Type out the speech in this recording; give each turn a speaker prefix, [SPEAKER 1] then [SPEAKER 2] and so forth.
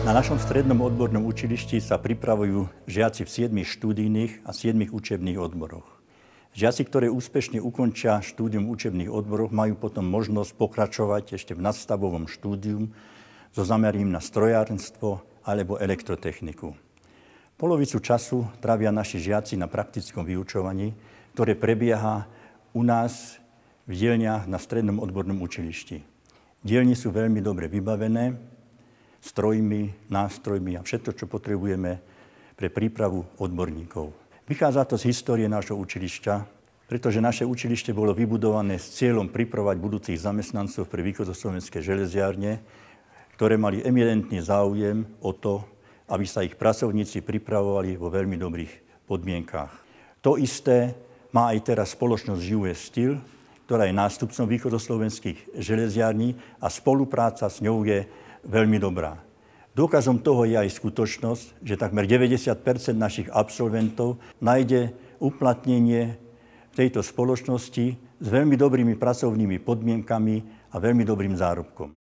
[SPEAKER 1] Na našom strednom odbornom učilišti sa pripravujú žiaci v 7 študijných a 7 učebných odboroch. Žiaci, ktorí úspešne ukončia štúdium učebných odborov, majú potom možnosť pokračovať ešte v nadstavovom štúdium so zameraním na strojárenstvo alebo elektrotechniku. Polovicu času trávia naši žiaci na praktickom vyučovaní, ktoré prebieha u nás v dielniach na strednom odbornom učilišti. Dielne sú veľmi dobre vybavené strojmi, nástrojmi a všetko, čo potrebujeme pre prípravu odborníkov. Vychádza to z histórie nášho učilišťa, pretože naše učilište bolo vybudované s cieľom pripravovať budúcich zamestnancov pre východoslovenské železiarne, ktoré mali eminentný záujem o to, aby sa ich pracovníci pripravovali vo veľmi dobrých podmienkách. To isté má aj teraz spoločnosť US Steel, ktorá je nástupcom východoslovenských železiarní a spolupráca s ňou je veľmi dobrá. Dôkazom toho je aj skutočnosť, že takmer 90% našich absolventov nájde uplatnenie v tejto spoločnosti s veľmi dobrými pracovnými podmienkami a veľmi dobrým zárobkom.